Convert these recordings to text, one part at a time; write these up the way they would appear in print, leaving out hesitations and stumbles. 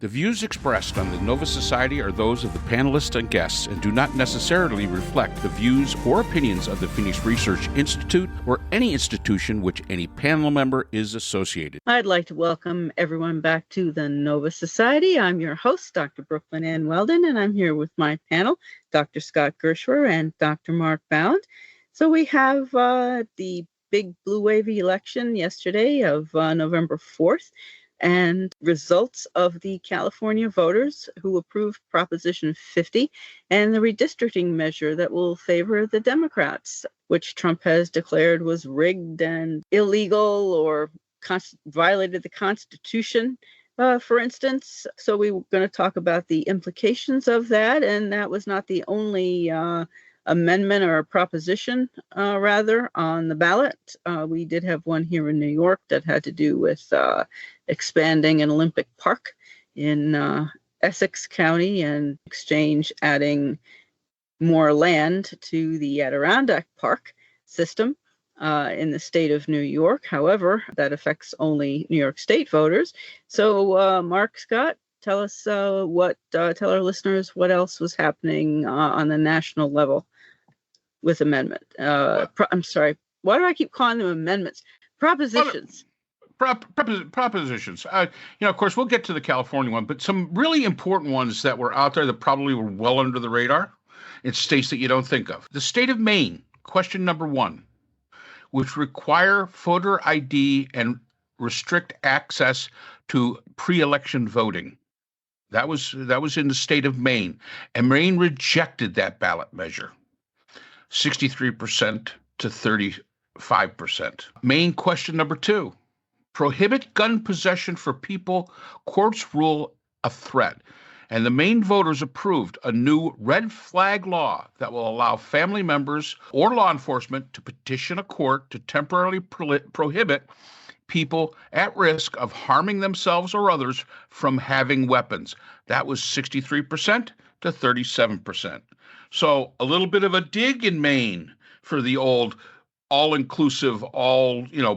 The views expressed on the Nova Society are those of the panelists and guests and do not necessarily reflect the views or opinions of the Phoenix Research Institute or any institution which any panel member is associated. I'd like to welcome everyone back to the Nova Society. I'm your host, Dr. Brooklyn Ann Weldon, and I'm here with my panel, Dr. Scott Gershwer and Dr. Mark Ballot. So we have the big blue wavy election yesterday of November 4th. And results of the California voters who approved Proposition 50 and the redistricting measure that will favor the Democrats, which Trump has declared was rigged and illegal or violated the Constitution, for instance. So we're going to talk about the implications of that, and that was not the only amendment or proposition, rather, on the ballot. We did have one here in New York that had to do with expanding an Olympic Park in Essex County and exchange adding more land to the Adirondack Park system in the state of New York. However, that affects only New York State voters. So, Mark, Scott, tell us tell our listeners what else was happening on the national level with amendment. I'm sorry. Why do I keep calling them amendments? Propositions. Propositions. Of course, we'll get to the California one, but some really important ones that were out there that probably were well under the radar in states that you don't think of. The state of Maine, question number 1, which require voter ID and restrict access to pre-election voting. That was in the state of Maine, and Maine rejected that ballot measure, 63% to 35%. Maine question number 2. Prohibit gun possession for people courts rule a threat. And the Maine voters approved a new red flag law that will allow family members or law enforcement to petition a court to temporarily prohibit people at risk of harming themselves or others from having weapons. That was 63% to 37%. So a little bit of a dig in Maine for the old all-inclusive,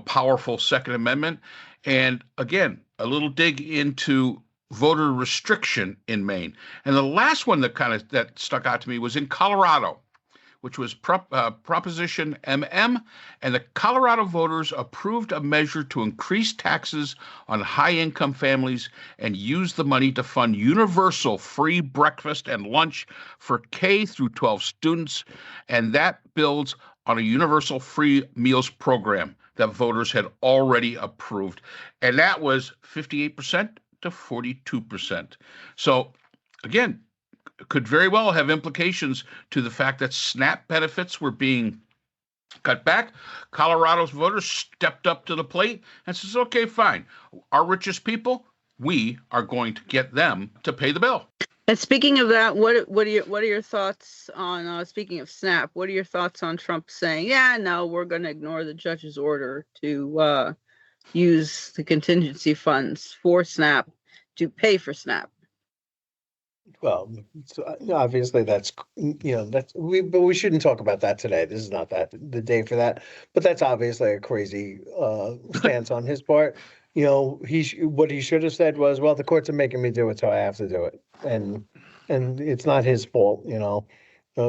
powerful Second Amendment. And again, a little dig into voter restriction in Maine. And the last one that stuck out to me was in Colorado, which was Proposition MM, and the Colorado voters approved a measure to increase taxes on high-income families and use the money to fund universal free breakfast and lunch for K through 12 students, and that builds on a universal free meals program that voters had already approved. And that was 58% to 42%. So, again, could very well have implications to the fact that SNAP benefits were being cut back. Colorado's voters stepped up to the plate and says, okay, fine. Our richest people, we are going to get them to pay the bill. And speaking of that, what are your thoughts on, speaking of SNAP, what are your thoughts on Trump saying, yeah, no, we're going to ignore the judge's order to use the contingency funds for SNAP to pay for SNAP? Well, obviously but we shouldn't talk about that today. This is not the day for that. But that's obviously a crazy stance on his part. What he should have said was, well, the courts are making me do it, so I have to do it. And it's not his fault,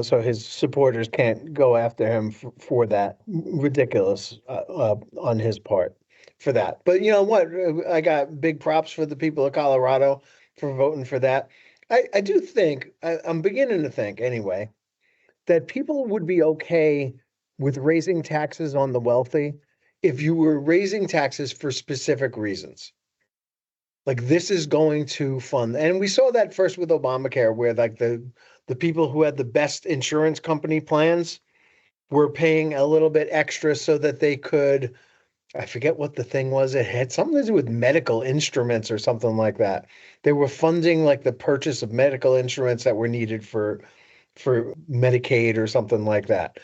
so his supporters can't go after him for that ridiculous on his part for that. But you know what? I got big props for the people of Colorado for voting for that. I do think, I'm beginning to think anyway, that people would be okay with raising taxes on the wealthy if you were raising taxes for specific reasons. Like, this is going to fund, and we saw that first with Obamacare, where like the people who had the best insurance company plans were paying a little bit extra so that they could, I forget what the thing was. It had something to do with medical instruments or something like that. They were funding like the purchase of medical instruments that were needed for Medicaid or something like that.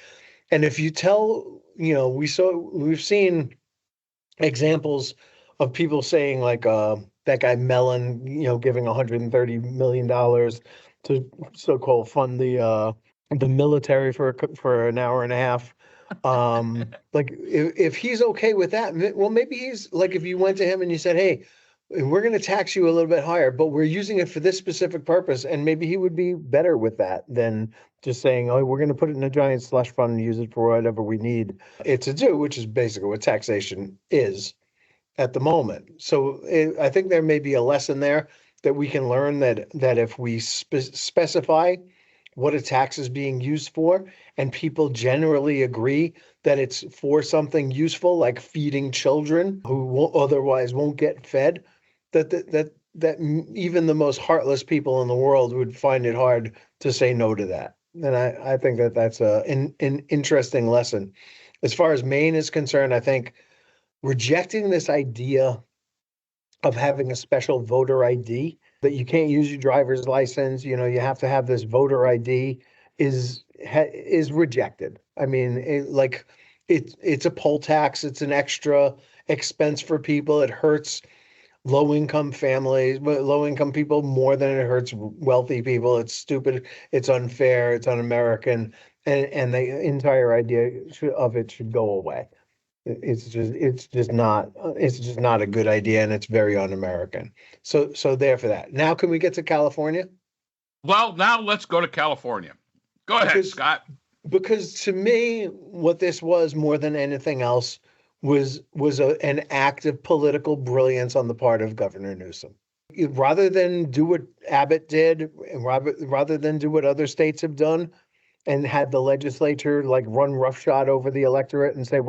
And if you tell, we've seen examples of people saying like that guy Mellon, giving $130 million to so-called fund the military for an hour and a half. Like if he's okay with that, well, maybe he's like, if you went to him and you said, hey, and we're going to tax you a little bit higher, but we're using it for this specific purpose. And maybe he would be better with that than just saying, oh, we're going to put it in a giant slush fund and use it for whatever we need it to do, which is basically what taxation is at the moment. So I think there may be a lesson there that we can learn, that if we specify what a tax is being used for, and people generally agree that it's for something useful, like feeding children who otherwise won't get fed, that even the most heartless people in the world would find it hard to say no to that. And I think that that's an interesting lesson. As far as Maine is concerned, I think rejecting this idea of having a special voter ID, that you can't use your driver's license, you have to have this voter ID, is rejected. I mean, it's a poll tax. It's an extra expense for people. It hurts low-income families, low-income people more than it hurts wealthy people. It's stupid. It's unfair. It's un-American, and the entire idea of it should go away. It's just not a good idea, and it's very un-American. So there for that. Now, can we get to California? Well, now let's go to California. Go ahead, Scott. Because to me, what this was more than anything else was an act of political brilliance on the part of Governor Newsom. Rather than do what Abbott did, and rather than do what other states have done, and had the legislature run roughshod over the electorate and say,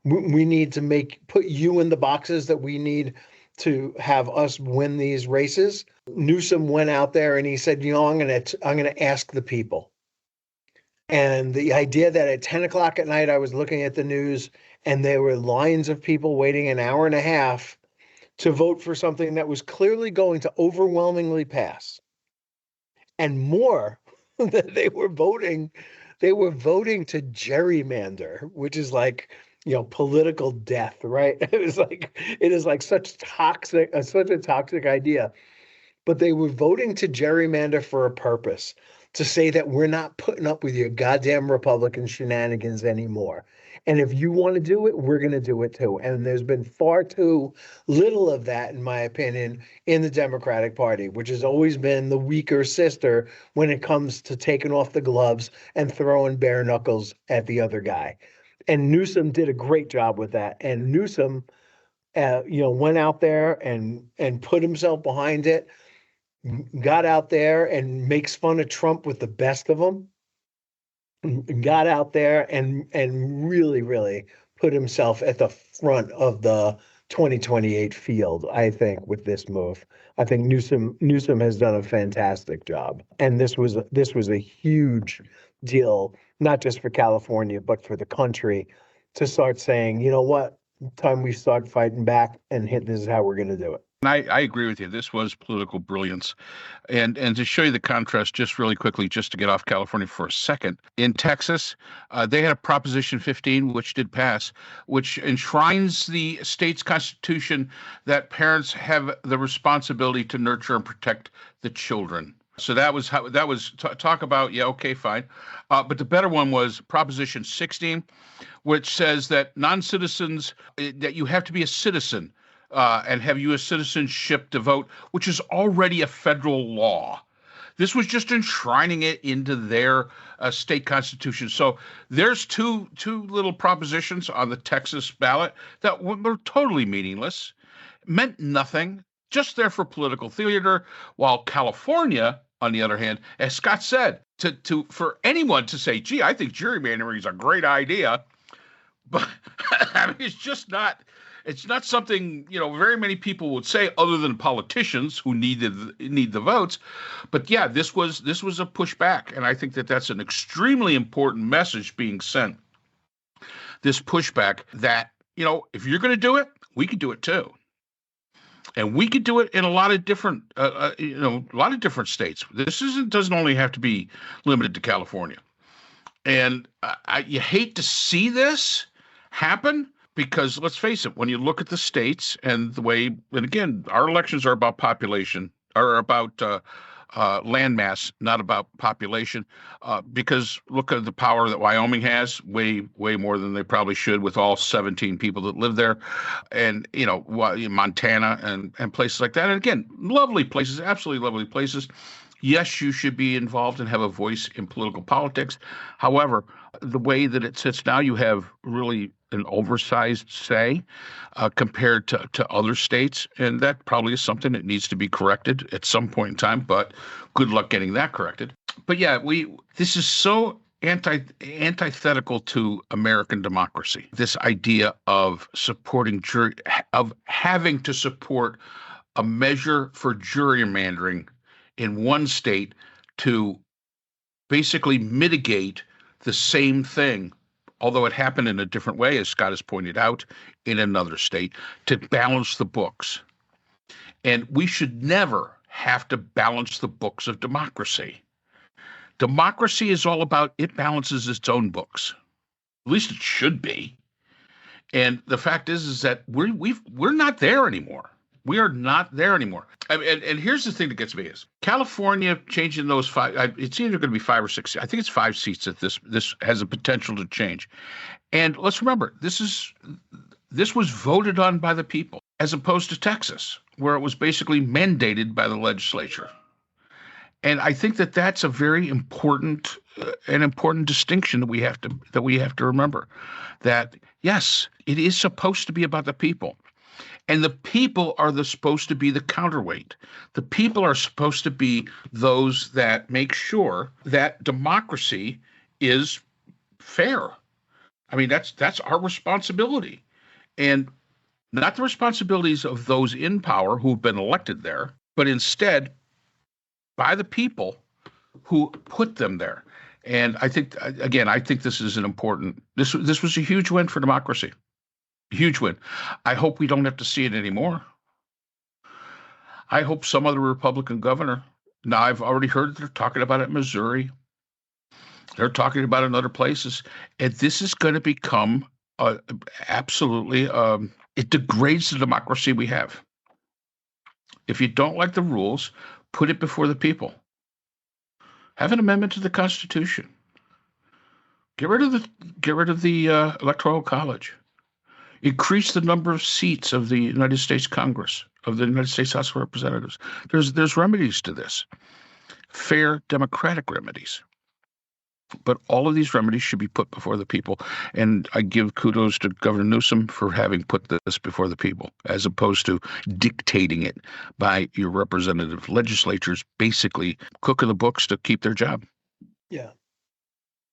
we need to put you in the boxes that we need to have us win these races. Newsom went out there and he said, I'm going to ask the people. And the idea that at 10 o'clock at night, I was looking at the news and there were lines of people waiting an hour and a half to vote for something that was clearly going to overwhelmingly pass. And more, that they were voting to gerrymander, which is political death, right? It is such a toxic idea. But they were voting to gerrymander for a purpose, to say that we're not putting up with your goddamn Republican shenanigans anymore. And if you want to do it, we're going to do it too. And there's been far too little of that, in my opinion, in the Democratic Party, which has always been the weaker sister when it comes to taking off the gloves and throwing bare knuckles at the other guy. And Newsom did a great job with that. And Newsom, went out there and put himself behind it, got out there and makes fun of Trump with the best of them. Got out there and really, really put himself at the front of the 2028 field, I think, with this move. I think Newsom has done a fantastic job. And this was a huge deal, not just for California, but for the country, to start saying, you know what, time we start fighting back, and this is how we're going to do it. And I agree with you. This was political brilliance. And to show you the contrast just really quickly, just to get off California for a second, in Texas, they had a Proposition 15, which did pass, which enshrines the state's constitution that parents have the responsibility to nurture and protect the children. So that was talk about, yeah, okay, fine. But the better one was Proposition 16, which says that non-citizens, that you have to be a citizen and have U.S. citizenship to vote, which is already a federal law. This was just enshrining it into their state constitution. So there's two little propositions on the Texas ballot that were totally meaningless, meant nothing, just there for political theater, while California, on the other hand, as Scott said, for anyone to say, gee, I think gerrymandering is a great idea, but I mean, it's not something, very many people would say, other than politicians who need the votes. But yeah, this was a pushback, and I think that that's an extremely important message being sent. This pushback that, if you're going to do it, we can do it too. And we could do it in a lot of different, states. This doesn't only have to be limited to California. And you hate to see this happen, because let's face it, when you look at the states and the way, and again, our elections are about population, or about land mass, not about population, because look at the power that Wyoming has, way more than they probably should, with all 17 people that live there, and Montana and places like that. And again, lovely places, absolutely lovely places. Yes, you should be involved and have a voice in political politics. However, the way that it sits now, you have really an oversized say compared to other states, and that probably is something that needs to be corrected at some point in time. But good luck getting that corrected. But yeah, this is so antithetical to American democracy. This idea of supporting of having to support a measure for gerrymandering in one state to basically mitigate the same thing, although it happened in a different way, as Scott has pointed out, in another state, to balance the books. And we should never have to balance the books of democracy. Democracy is all about it balances its own books. At least it should be. And the fact is that we're not there anymore. We are not there anymore. And here's the thing that gets me is California changing those five. It's either going to be 5 or 6. I think it's 5 seats that this has a potential to change. And let's remember, this was voted on by the people, as opposed to Texas, where it was basically mandated by the legislature. And I think that that's a very important distinction that we have to remember. That yes, it is supposed to be about the people. And the people are supposed to be the counterweight. The people are supposed to be those that make sure that democracy is fair. I mean, that's our responsibility, and not the responsibilities of those in power who've been elected there, but instead by the people who put them there. And I think, again, this is this was a huge win for democracy. Huge win. I hope we don't have to see it anymore. I hope some other Republican governor. Now, I've already heard they're talking about it in Missouri. They're talking about it in other places. And this is going to become absolutely, it degrades the democracy we have. If you don't like the rules, put it before the people. Have an amendment to the Constitution. Get rid of the Electoral College. Increase the number of seats of the United States Congress, of the United States House of Representatives. There's remedies to this, fair democratic remedies. But all of these remedies should be put before the people. And I give kudos to Governor Newsom for having put this before the people, as opposed to dictating it by your representative legislatures, basically cooking the books to keep their job. Yeah.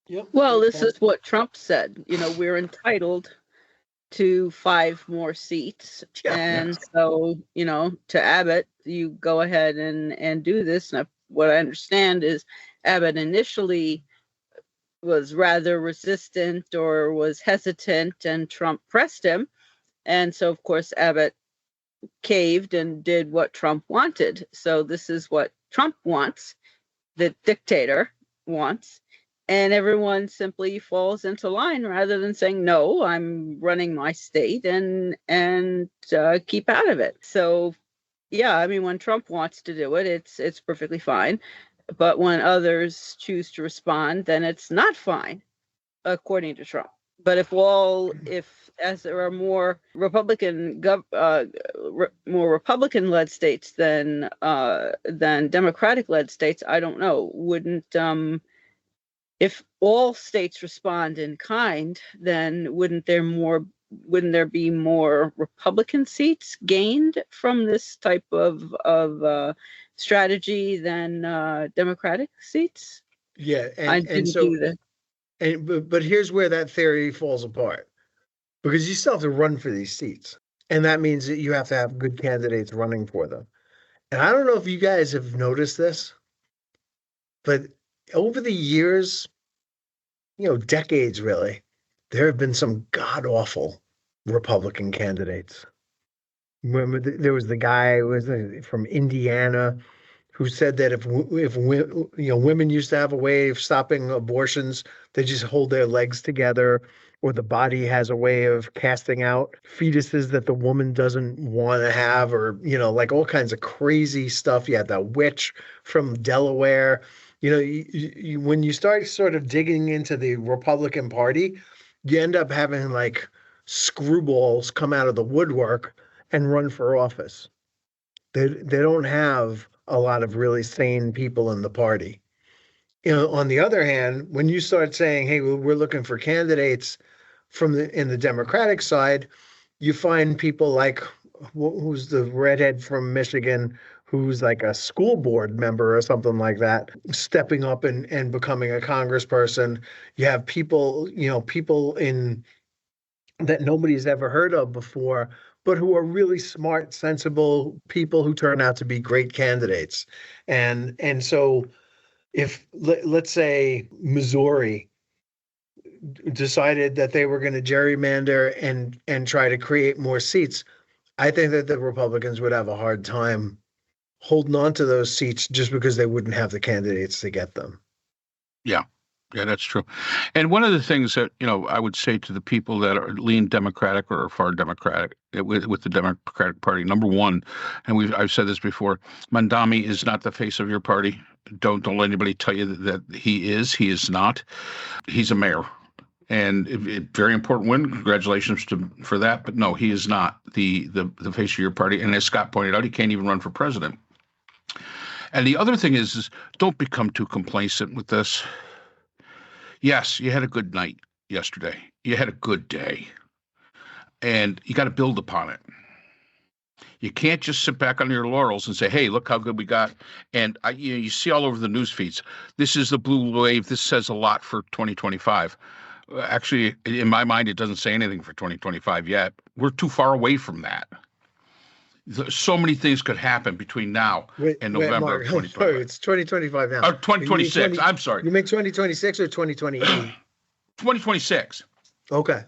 Yep. Well, this is what Trump said. We're entitled to 5 more seats. So, to Abbott, you go ahead and do this. And what I understand is Abbott initially was rather resistant or was hesitant, and Trump pressed him. And so, of course, Abbott caved and did what Trump wanted. So this is what Trump wants, the dictator wants. And everyone simply falls into line rather than saying, no, I'm running my state and keep out of it. So, yeah, I mean, when Trump wants to do it, it's perfectly fine. But when others choose to respond, then it's not fine, according to Trump. But as there are more Republican-led states than Democratic-led states, I don't know. If all states respond in kind, then wouldn't there be more Republican seats gained from this type of strategy than Democratic seats? Yeah, but here's where that theory falls apart, because you still have to run for these seats, and that means that you have to have good candidates running for them. And I don't know if you guys have noticed this, but over the years, decades really, there have been some god-awful Republican candidates. Remember, there was the guy from Indiana who said that if women used to have a way of stopping abortions, they just hold their legs together. or the body has a way of casting out fetuses that the woman doesn't want to have, or, like all kinds of crazy stuff. You had that witch from Delaware. When you start sort of digging into the Republican Party, you end up having like screwballs come out of the woodwork and run for office. They don't have a lot of really sane people in the party. On the other hand, when you start saying, hey, we're looking for candidates in the Democratic side, you find people like, who's the redhead from Michigan, who's like a school board member or something like that, stepping up and becoming a congressperson. You have people in that nobody's ever heard of before, but who are really smart, sensible people who turn out to be great candidates. And so if, let's say, Missouri decided that they were going to gerrymander and try to create more seats, I think that the Republicans would have a hard time holding on to those seats just because they wouldn't have the candidates to get them. Yeah, that's true. And one of the things that, I would say to the people that are lean Democratic or far Democratic with the Democratic Party, number one, and I've said this before, Mandami is not the face of your party. Don't let anybody tell you that he is. He is not. He's a mayor. And very important win. Congratulations for that. But no, he is not the face of your party. And as Scott pointed out, he can't even run for president. And the other thing is don't become too complacent with this. Yes, you had a good night yesterday. You had a good day. And you got to build upon it. You can't just sit back on your laurels and say, hey, look how good we got. And you see all over the news feeds, this is the blue wave. This says a lot for 2025. Actually, in my mind, it doesn't say anything for 2025 yet. We're too far away from that. So many things could happen between now and November Mark, of 2025. It's 2025 now. Or 2026. I'm sorry. You mean 2026 or 2028? 2026. Okay.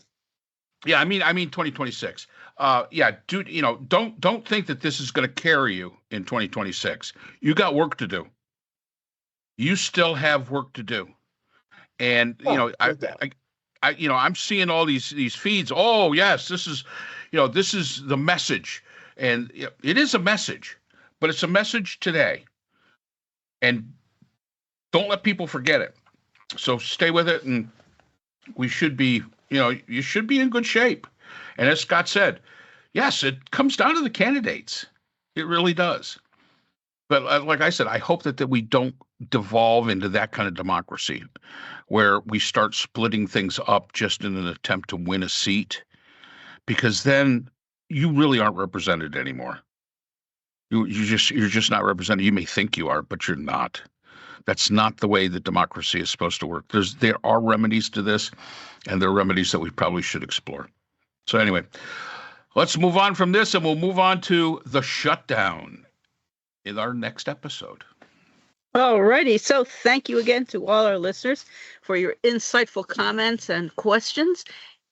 Yeah, I mean 2026. Dude, don't think that this is going to carry you in 2026. You got work to do. You still have work to do. And I'm seeing all these feeds. Oh, yes, this is the message. And it is a message, but it's a message today. And don't let people forget it. So stay with it, and we should be, you should be in good shape. And as Scott said, yes, it comes down to the candidates. It really does. But like I said, I hope that we don't devolve into that kind of democracy where we start splitting things up just in an attempt to win a seat, because then you really aren't represented anymore. You're just not represented. You may think you are, but you're not. That's not the way that democracy is supposed to work. There are remedies to this, and there are remedies that we probably should explore. So anyway, let's move on from this, and we'll move on to the shutdown in our next episode. Alrighty, so thank you again to all our listeners for your insightful comments and questions.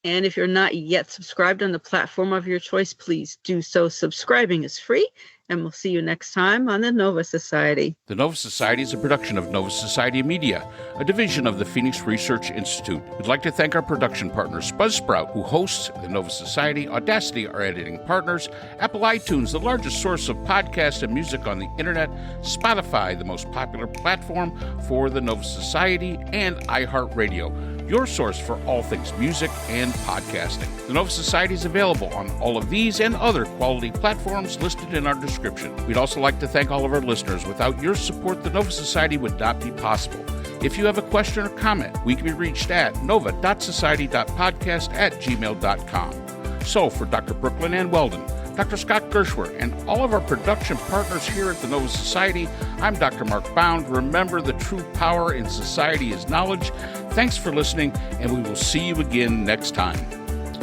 And if you're not yet subscribed on the platform of your choice, please do so. Subscribing is free, and we'll see you next time on the Nova Society. The Nova Society is a production of Nova Society Media, a division of the Phoenix Research Institute. We'd like to thank our production partners, Buzzsprout, who hosts the Nova Society, Audacity, our editing partners, Apple iTunes, the largest source of podcasts and music on the internet, Spotify, the most popular platform for the Nova Society, and iHeartRadio, your source for all things music and podcasting. The Nova Society is available on all of these and other quality platforms listed in our description. We'd also like to thank all of our listeners. Without your support, the Nova Society would not be possible. If you have a question or comment, we can be reached at nova.society.podcast@gmail.com. So for Dr. Brooklyn Ann Weldon, Dr. Scott Gershwer, and all of our production partners here at the Nova Society, I'm Dr. Mark Bound. Remember, the true power in society is knowledge. Thanks for listening, and we will see you again next time.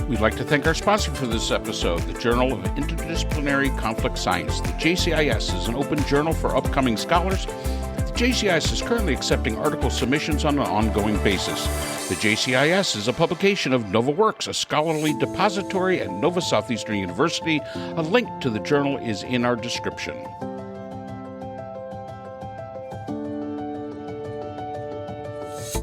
We'd like to thank our sponsor for this episode, the Journal of Interdisciplinary Conflict Science. The JCIS is an open journal for upcoming scholars. The JCIS is currently accepting article submissions on an ongoing basis. The JCIS is a publication of NovaWorks, a scholarly depository at Nova Southeastern University. A link to the journal is in our description.